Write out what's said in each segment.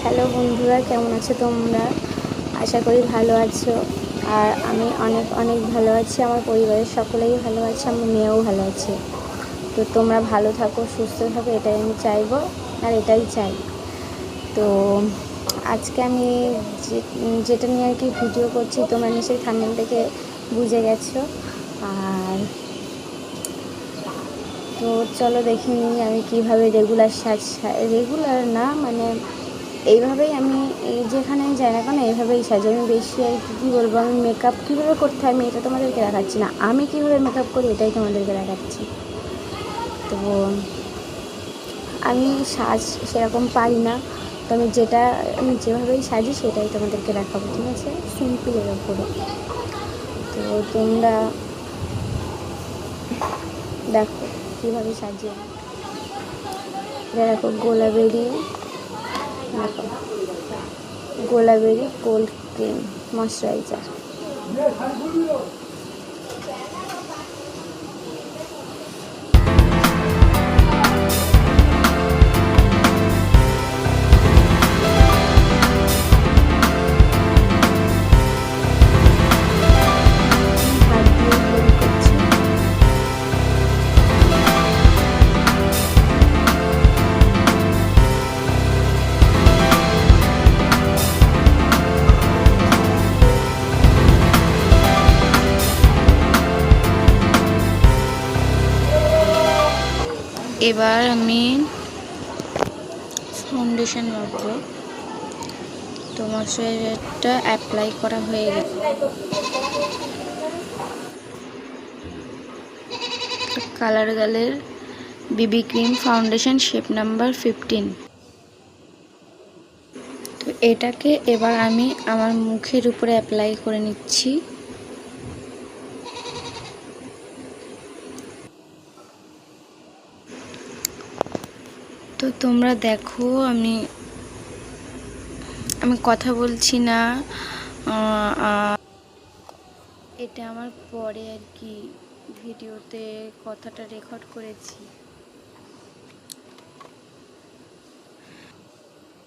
Hello বন্ধুরা, কেমন আছো তোমরা? আশা করি ভালো আছো। আর আমি অনেক অনেক ভালো আছি। আমার পরিবারের সকলেই ভালো আছে, আমার মেয়েও ভালো আছে। তো তোমরা ভালো থাকো, সুস্থ থাকো, এটাই আমি চাইবো আর এটাই চাই। তো আজকে আমি যেটা নিয়ে আর কি ভিডিও করছি, তোমরা নিশ্চয়ই থাম্বনেল থেকে বুঝে গেছো। আর তো চলো দেখে নিই আমি কীভাবে রেগুলার না, মানে এইভাবেই আমি যেখানে যাই না কেন এইভাবেই সাজি। আমি বেশি আর কী বলবো, আমি মেকআপ কীভাবে করতে হয় আমি এটা তোমাদেরকে দেখাচ্ছি না, আমি কীভাবে মেকআপ করি এটাই তোমাদেরকে দেখাচ্ছি। তো আমি সাজ সেরকম পারি না, তো আমি যেভাবেই সাজি সেটাই তোমাদেরকে দেখাবো, ঠিক আছে? সিম্পলের ওপরে। তো তোমরা দেখো কীভাবে সাজিয়ে। দেখো গোলাবেরি কোল্ড ক্রিম ময়শ্চারাইজার। এবার আমি ফাউন্ডেশন লাগাবো। তো ময়শ্চারাইজারটা অ্যাপ্লাই করা হয়ে গেছে। কালার গার্লের বিবি ক্রিম ফাউন্ডেশন শেপ নাম্বার 15। তো এটাকে এবার আমি আমার মুখের উপরে অ্যাপ্লাই করে নিচ্ছি। তো তোমরা দেখো আমি কথা বলছি না, এটা আমার পরে আর কি ভিডিওতে কথাটা রেকর্ড করেছি।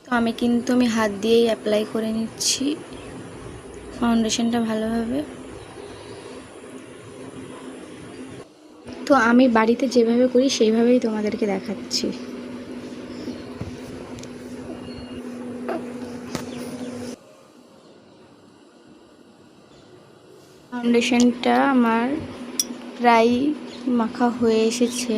তো আমি হাত দিয়েই অ্যাপ্লাই করে নিচ্ছি ফাউন্ডেশনটা ভালোভাবে। তো আমি বাড়িতে যেভাবে করি সেইভাবেই তোমাদেরকে দেখাচ্ছি। ফাউন্ডেশনটা আমার প্রায় মাখা হয়ে এসেছে।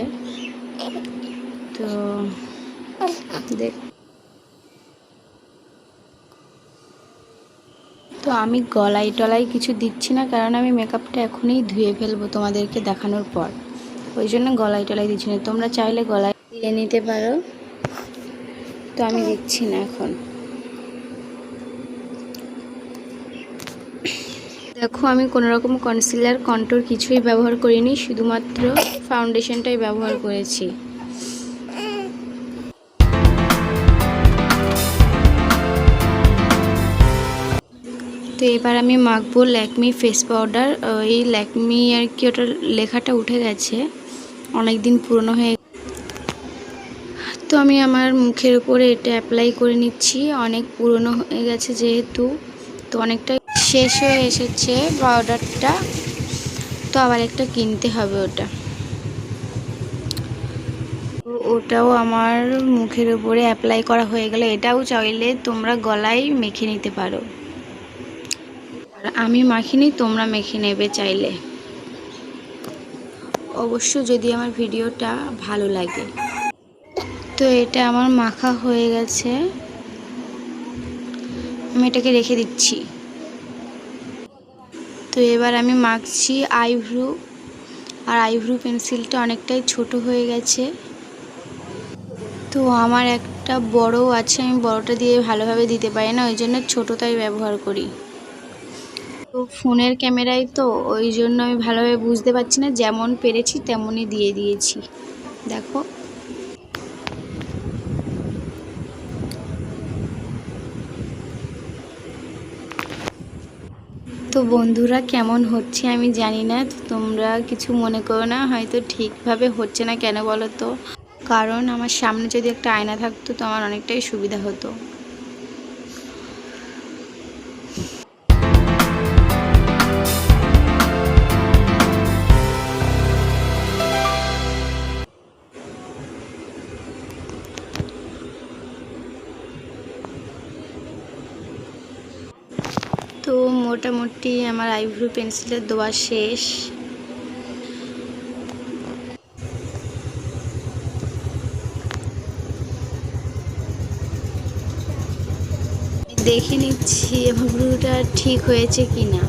তো আমি গলায় টলায় কিছু দিচ্ছি না, কারণ আমি মেকআপটা এখনই ধুয়ে ফেলবো তোমাদেরকে দেখানোর পর, ওই জন্য গলায় টলায় দিচ্ছি না। তোমরা চাইলে গলায় দিয়ে নিতে পারো, তো আমি দিচ্ছি না এখন। দেখো আমি কোনো রকম কনসিলার কন্ট্যুর কিছুই ব্যবহার করিনি, শুধুমাত্র ফাউন্ডেশনটাই ব্যবহার করেছি। তো এবার আমি মাখবো ল্যাকমি ফেস পাউডার। এই ল্যাকমি আর কি, ওটার লেখাটা উঠে গেছে, অনেক দিন পুরনো হয়ে। তো আমি আমার মুখের উপরে এটা অ্যাপ্লাই করে নিচ্ছি, অনেক পুরনো হয়ে গেছে যেহেতু, তো অনেকটা শেষ হয়ে এসেছে পাউডারটা, তো আবার একটা কিনতে হবে ওটা। ওটাও আমার মুখের উপরে অ্যাপ্লাই করা হয়ে গেল। এটাও চাইলে তোমরা গলায় মেখে নিতে পারো, আমি মাখিনি, তোমরা মেখে নেবে চাইলে, অবশ্য যদি আমার ভিডিওটা ভালো লাগে। তো এটা আমার মাখা হয়ে গেছে, আমি এটাকে রেখে দিচ্ছি। তো এবার আমি মাখছি আইব্রু, আর আইব্রু পেন্সিলটা অনেকটাই ছোট হয়ে গেছে। তো আমার একটা বড়ও আছে, আমি বড়টা দিয়ে ভালোভাবে দিতে পারি না, ওই জন্য ছোটোটাই ব্যবহার করি। তো ফোনের ক্যামেরায় তো ওই জন্য আমি ভালোভাবে বুঝতে পারছি না, যেমন পেরেছি তেমনই দিয়ে দিয়েছি। দেখো তো বন্ধুরা, কেমন হচ্ছে আমি জানি না, তোমরা কিছু মনে করো না, হয়তো ঠিকভাবে হচ্ছে না। কেন বলো তো? কারণ আমার সামনে যদি একটা আয়না থাকতো তো আমার অনেকটাই সুবিধা হতো। তো মোটামুটি আমার আইব্রো পেন্সিলের দেওয়া শেষ। দেখে নিচ্ছি আইব্রোটা ঠিক হয়েছে কিনা।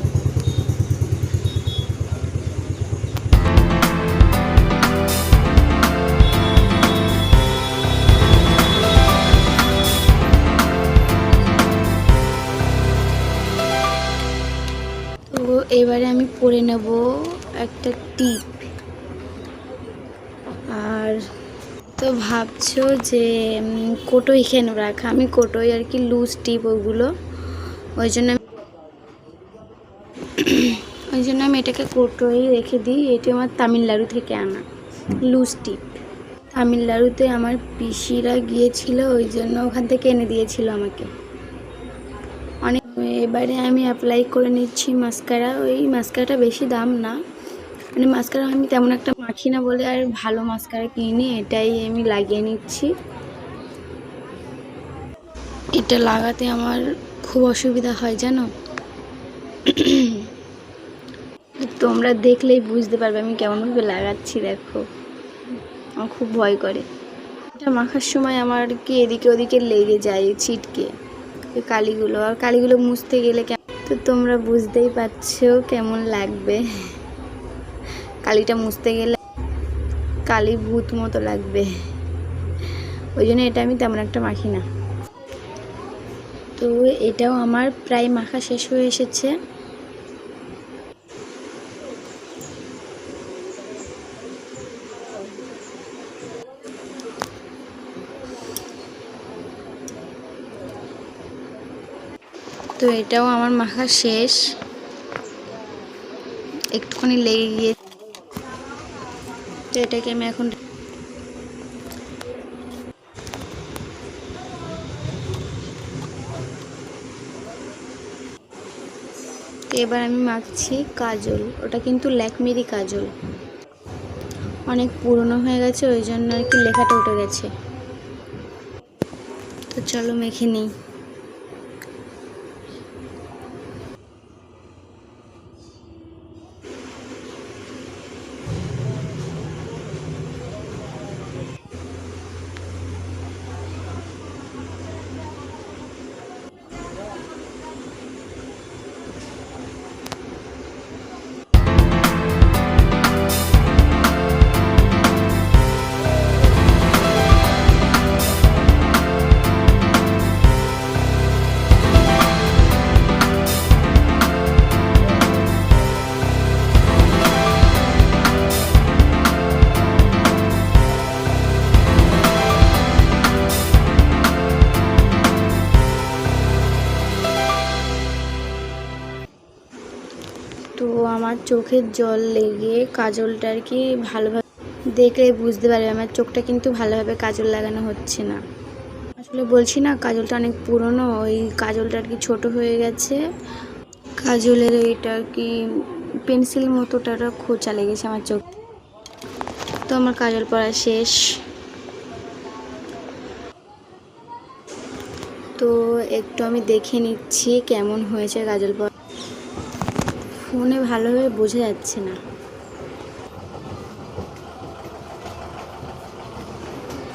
তো এবারে আমি পরে নেব একটা টিপ। আর তো ভাবছো যে কোটোই কেন রাখা, আমি কোটোই আর কি লুজ টিপ ওগুলো, ওই জন্য আমি এটাকে কোটোই রেখে দিই। এটি আমার তামিলনাড়ু থেকে আনা লুজ টিপ। তামিলনাড়ুতে আমার পিসিরা গিয়েছিল, ওই জন্য ওখান থেকে এনে দিয়েছিল আমাকে অনেক। এবারে আমি অ্যাপ্লাই করে নিচ্ছি মাস্কারা। ওই মাস্কারাটা বেশি দাম না, মানে মাস্কারা আমি তেমন একটা মাখি না বলে আর ভালো মাস্কারা কিনি, এটাই আমি লাগিয়ে নিচ্ছি। এটা লাগাতে আমার খুব অসুবিধা হয় জানো। তোমরা দেখলেই বুঝতে পারবে আমি কেমনভাবে লাগাচ্ছি। দেখো আমার খুব ভয় করে। এটা মাখার সময় আমার কি এদিকে ওদিকে লেগে যায় ছিটকে কালিগুলো, আর কালিগুলো মুছতে গেলে তো তোমরা বুঝতেই পারছো কেমন লাগবে। কালিটা মুছতে গেলে কালি ভূত মতো লাগবে, ওই জন্য এটা আমি তেমন একটা মাখি না। তো এটাও আমার প্রায় মাখা শেষ হয়ে এসেছে। তো এটাও আমার মাখা শেষ, একটুখানি লেগে গিয়ে। তো এটাকে আমি এখন এবার আমি মাখছি কাজল। ওটা কিন্তু ল্যাকমেরই কাজল, অনেক পুরনো হয়ে গেছে, ওই জন্য আর কি লেখাটা উঠে গেছে। তো চলো মেখে নিই। তো আমার চোখের জল লেগে কাজলটা আর কি ভালোভাবে দেখলে বুঝতে পারবে আমার চোখটা কিন্তু ভালোভাবে কাজল লাগানো হচ্ছে না। আসলে বলছি না কাজলটা অনেক পুরনো, ওই কাজলটা আর কি ছোটো হয়ে গেছে। কাজলের ওইটা আর কি পেন্সিল মতোটা খোঁচা লেগেছে আমার চোখ। তো আমার কাজল পরা শেষ। তো একটু আমি দেখে নিচ্ছি কেমন হয়েছে কাজল পরা। ফোনে ভালোভাবে বোঝা যাচ্ছে না,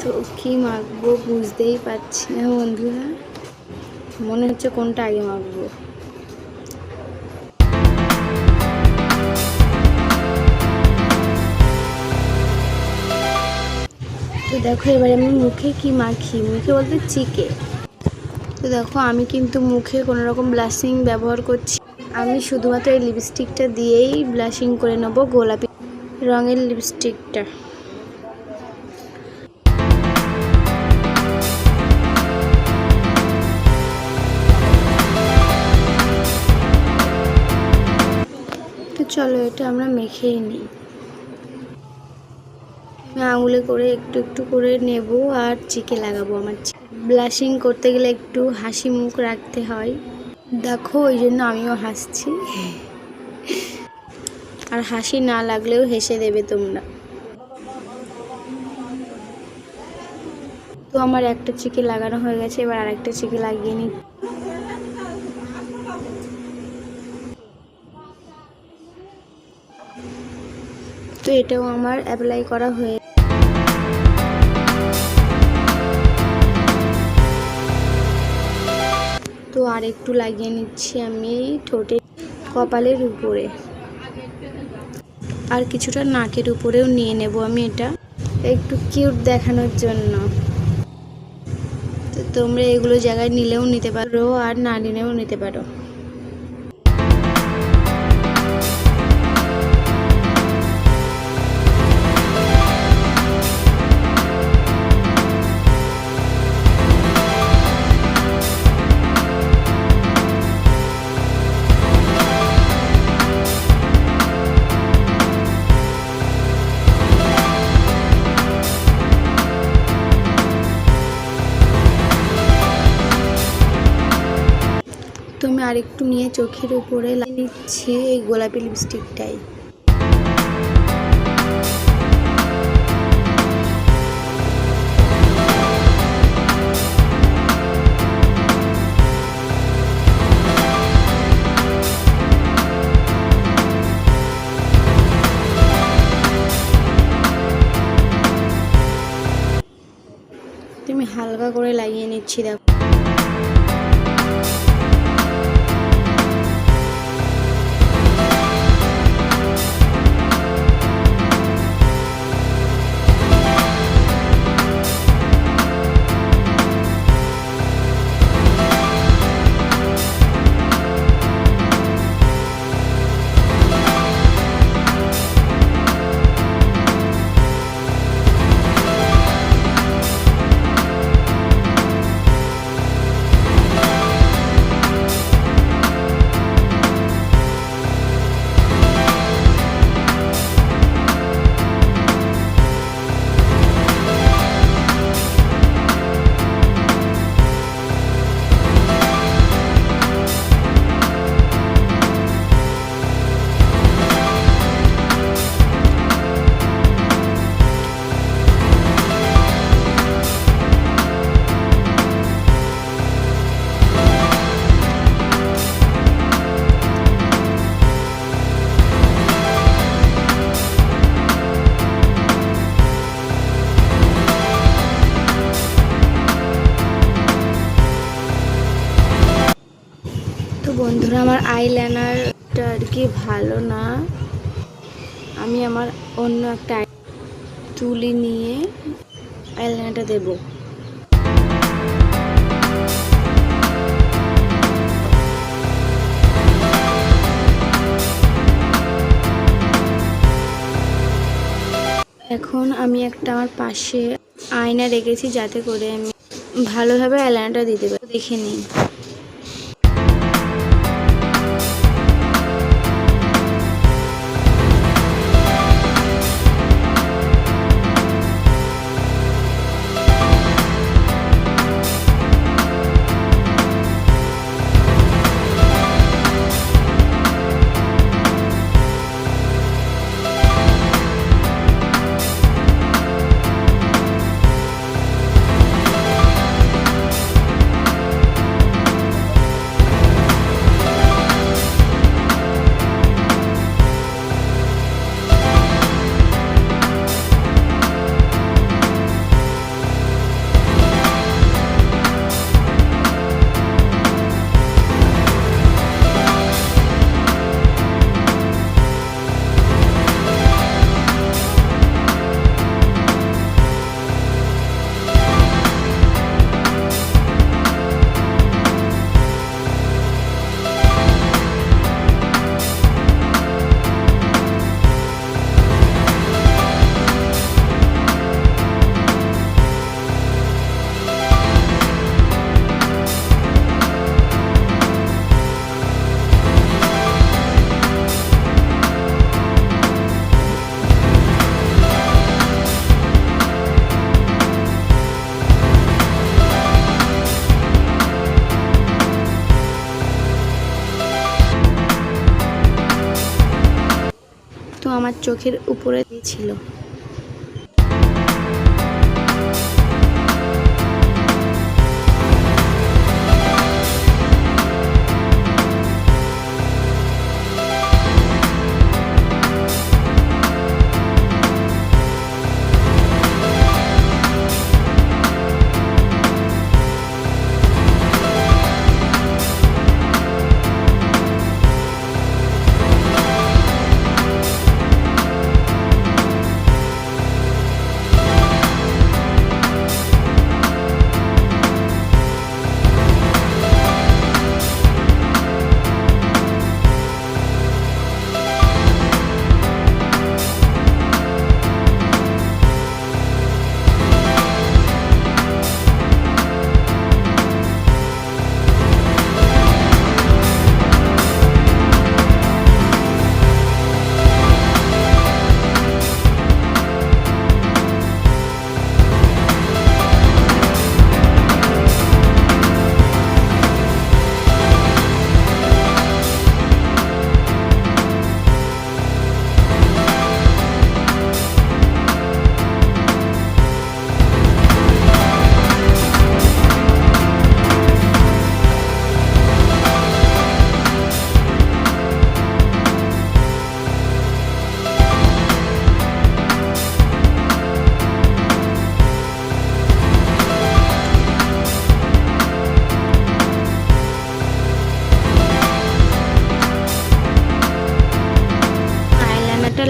তো কি মাখবো বুঝতেই পারছি না বন্ধুরা, মনে হচ্ছে কোনটা আগে মাখবো। তো দেখো এবারে আমি মুখে কি মাখি, মুখে বলতে চিকে। তো দেখো আমি কিন্তু মুখে কোনো রকম ব্লাশিং ব্যবহার করছি, আমি শুধুমাত্র এই লিপস্টিকটা দিয়েই ব্লাশিং করে নেবো, গোলাপি রঙের লিপস্টিকটা। তো চলো এটা আমরা মেখেই নিই। আঙুলে করে একটু একটু করে নেব আর চিকে লাগাবো। আমার ব্লাশিং করতে গেলে একটু হাসি মুখ রাখতে হয়, দেখো ওই জন্য আমিও হাসছি। আর হাসি না লাগলেও হেসে দেবে তোমরা। তো আমার একটা চিকে লাগানো হয়ে গেছে, এবার আরেকটা চিকে লাগিয়ে নিই। তো এটাও আমার অ্যাপ্লাই করা হয়ে তো আর একটু লাগিয়ে নিচ্ছি আমি ঠোঁটে কপালের উপরে আর কিছুটা নাকের উপরেও নিয়ে নেব আমি এটা একটু কিউট দেখানোর জন্য। তো তোমরা এগুলো জায়গায় নিলেও নিতে পারো আর না নিলেও নিতে পারো। তো আমি আরেকটু নিয়ে চোখের উপরে লাগিয়ে নিচ্ছি এই গোলাপি লিপস্টিকটাই। তুমি হালকা করে লাগিয়ে নিচ্ছি দেখো। তো বন্ধুরা আমার আইলাইনারটা আর কি ভালো না, আমি আমার অন্য একটা তুলি নিয়ে আইলাইনারটা দেব। এখন আমি একটা আমার পাশে আয়না রেখেছি যাতে করে আমি ভালোভাবে আইলাইনারটা দিতে পারি। দেখে নিই। তো আমার চোখের উপরে ছিল।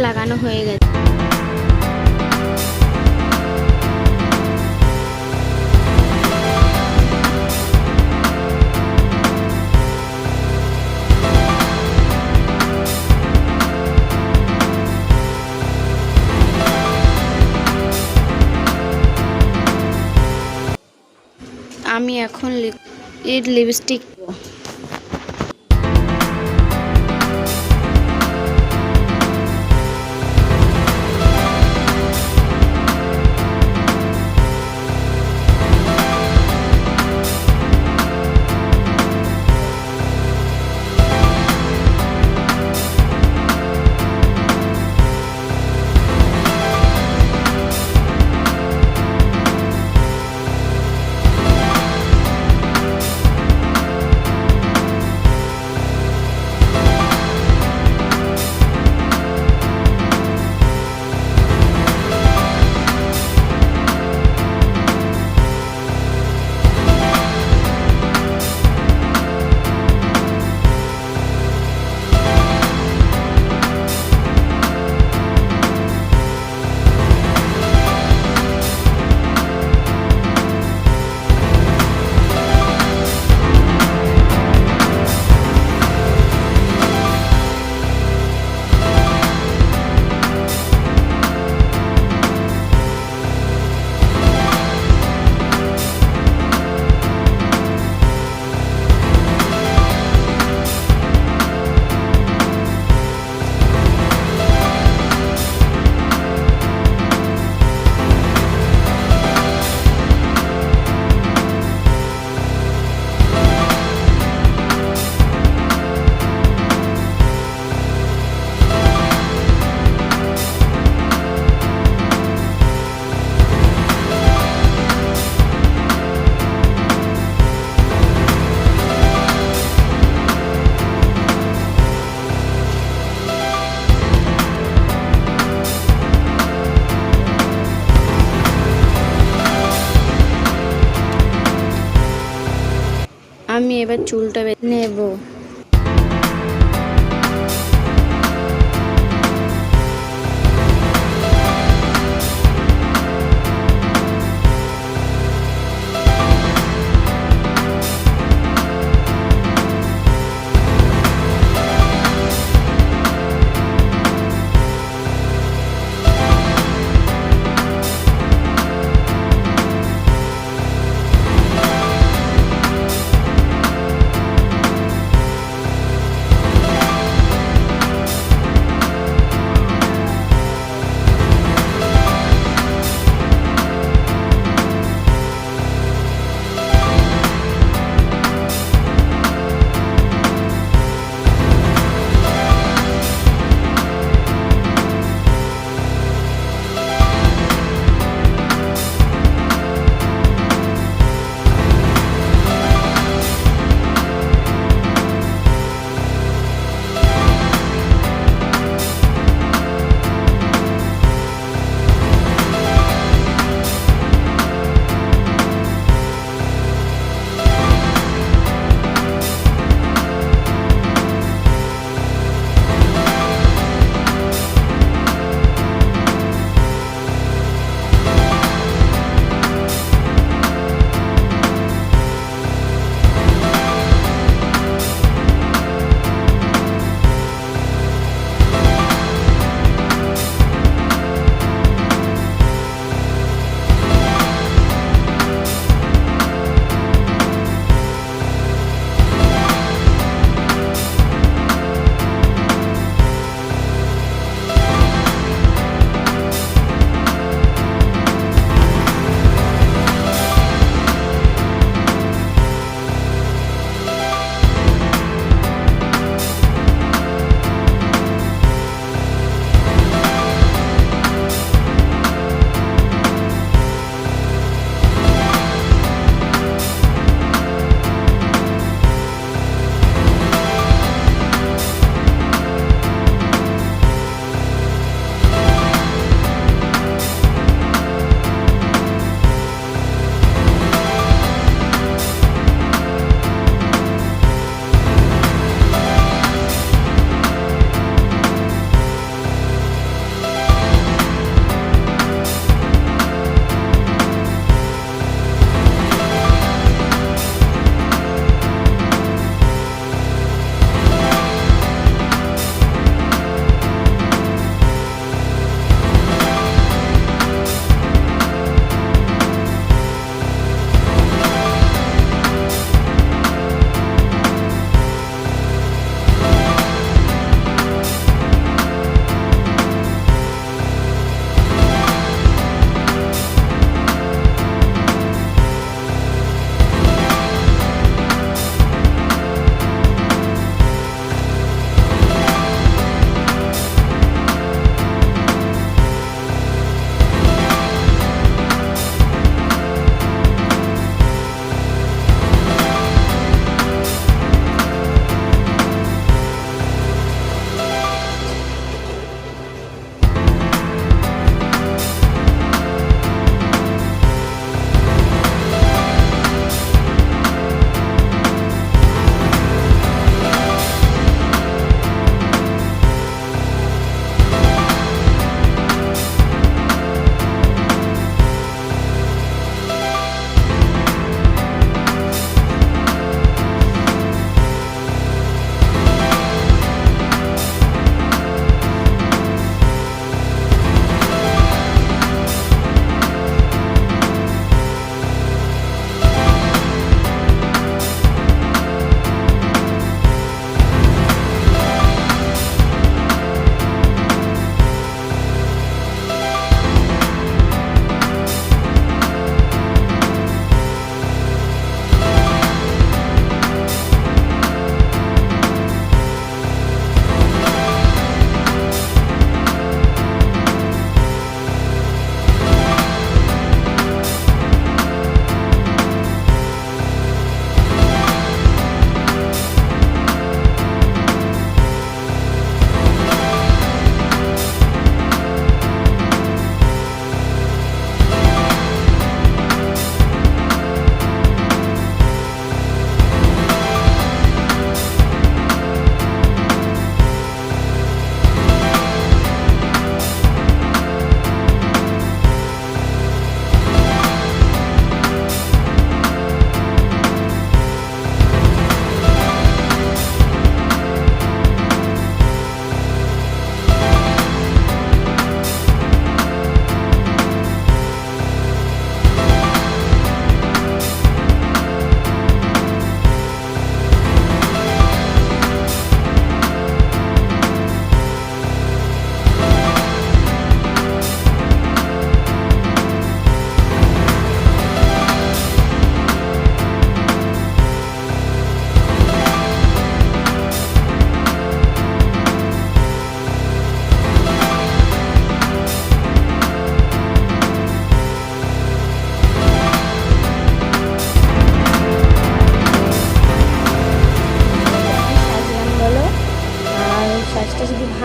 লাগানো হয়ে গেছে। আমি এখন লিপস্টিক আমি এবার চুলটা বেঁধে নেব।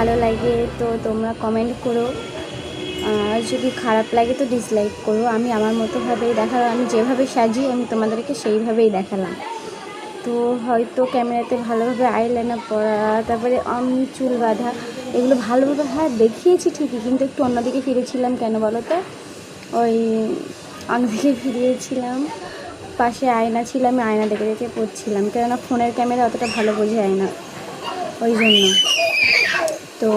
ভালো লাগে তো তোমরা কমেন্ট করো, আর যদি খারাপ লাগে তো ডিসলাইক করো। আমি আমার মতোভাবেই দেখালাম, আমি যেভাবে সাজি আমি তোমাদেরকে সেইভাবেই দেখালাম। তো হয়তো ক্যামেরাতে ভালোভাবে আইলাইনার পরা, তারপরে চুল বাঁধা, এগুলো ভালোভাবে হ্যাঁ দেখিয়েছি ঠিকই, কিন্তু একটু অন্যদিকে ফিরেছিলাম। কেন বলো তো? ওই অন্যদিকে ফিরিয়েছিলাম, পাশে আয়না ছিল, আমি আয়না দেখে দেখে পড়ছিলাম, কেননা ফোনের ক্যামেরা অতটা ভালো বোঝে আয়না, ওই জন্য। তো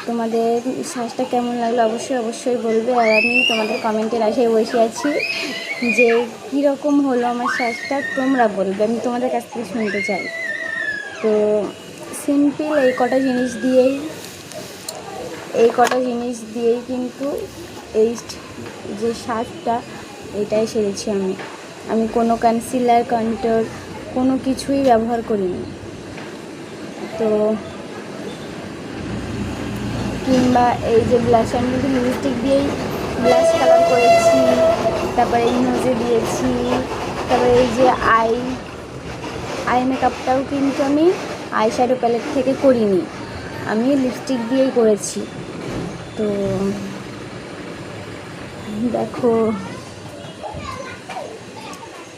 তোমাদের শ্বাসটা কেমন লাগলো অবশ্যই বলবে। আর আমি তোমাদের কমেন্টের আশায় বসে আছি যে কীরকম হলো আমার শ্বাসটা, তোমরা বলবে, আমি তোমাদের কাছ থেকে শুনতে চাই। তো সিম্পল এই কটা জিনিস দিয়েই কিন্তু এই যে শ্বাসটা এটাই সেরেছি আমি কোনো কনসিলার কন্ট্রোল কোনো কিছুই ব্যবহার করিনি। তো কিংবা এই যে ব্লাশ, আমি কিন্তু লিপস্টিক দিয়েই ব্লাশ কালার করেছি, তারপরে এই নোজে দিয়েছি, তারপরে এই যে আই মেকআপটাও কিন্তু আমি আই শ্যাডো প্যালেট থেকে করিনি, আমি লিপস্টিক দিয়েই করেছি। তো দেখো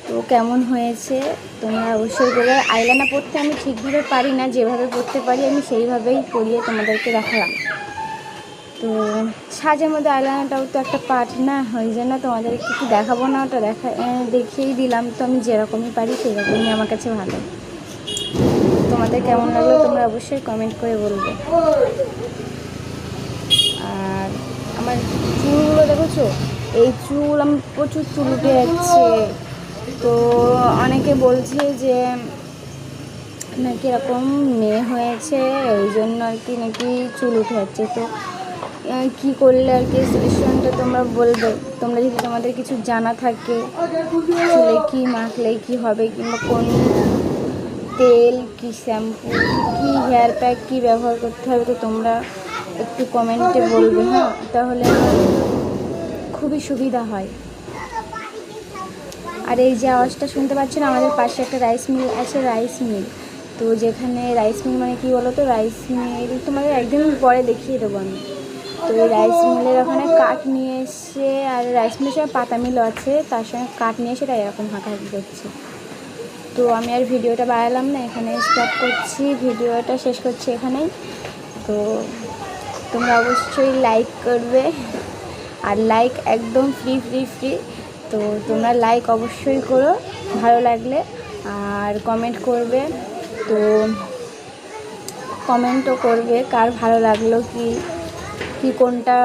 তো কেমন হয়েছে তোমরা অবশ্যই বলে। আইলাইনার পরতে আমি ঠিকভাবে পারি না, যেভাবে পরতে পারি আমি সেইভাবেই পরিয়ে তোমাদেরকে দেখালাম। তো সাজের মধ্যে আইলাইনারটাও তো একটা পার্ট না, ওই জন্য তোমাদের কিছু দেখাবো না, ওটা দেখিয়েই দিলাম। তো আমি যেরকমই পারি সেই রকমই আমার কাছে ভালো। তোমাদের কেমন লাগলো তোমরা অবশ্যই কমেন্ট করে বলবে। আর আমার চুলগুলো দেখেছো, এই চুল আমার প্রচুর চুল উঠে যাচ্ছে। তো অনেকে বলছে যে নাকি এরকম মেয়ে হয়েছে, ওই জন্য আর কি নাকি চুল উঠে যাচ্ছে। তো কী করলে আর কি সলিউশনটা তোমরা বলবে। তোমরা যদি তোমাদের কিছু জানা থাকে, চুলে কী মাখলে কী হবে, কিংবা কোন তেল, কী শ্যাম্পু, কী হেয়ার প্যাক কী ব্যবহার করতে হবে, তো তোমরা একটু কমেন্টে বলবে। হ্যাঁ, তাহলে খুবই সুবিধা হয়। আর এই যে আওয়াজটা শুনতে পাচ্ছ না, আমাদের পাশে একটা রাইস মিল আছে, রাইস মিল। তো যেখানে রাইস মিল মানে কী বলো তো, রাইস মিল তোমাদের একদিন পরে দেখিয়ে দেবো আমি। তো এই রাইস মিলের ওখানে কাঠ নিয়ে এসে, আর রাইস মিলের সঙ্গে পাতা মিলও আছে, তার সঙ্গে কাঠ নিয়ে এসে তাই এরকম হাঁকাহাঁকি করছে। তো আমি আর ভিডিওটা বাড়ালাম না, এখানে স্টপ করছি, ভিডিওটা শেষ করছি এখানেই। তো তোমরা অবশ্যই লাইক করবে, আর লাইক একদম ফ্রি। তো তোমরা লাইক অবশ্যই করো ভালো লাগলে, আর কমেন্ট করবে। তো কমেন্টও করবে কার ভালো লাগলো, কি কোনটা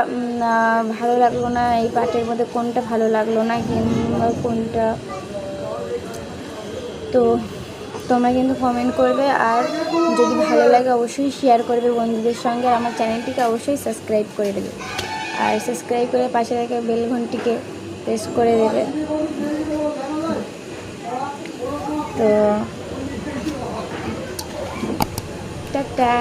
ভালো লাগলো না, এই পার্টের মধ্যে কোনটা ভালো লাগলো না, কিংবা কোনটা। তো তোমরা কিন্তু কমেন্ট করবে, আর যদি ভালো লাগে অবশ্যই শেয়ার করবে বন্ধুদের সঙ্গে, আর আমার চ্যানেলটিকে অবশ্যই সাবস্ক্রাইব করে দেবে, আর সাবস্ক্রাইব করে পাশে থাকা বেল ঘন্টিকে প্রেস করে দেবে। তো টাটা।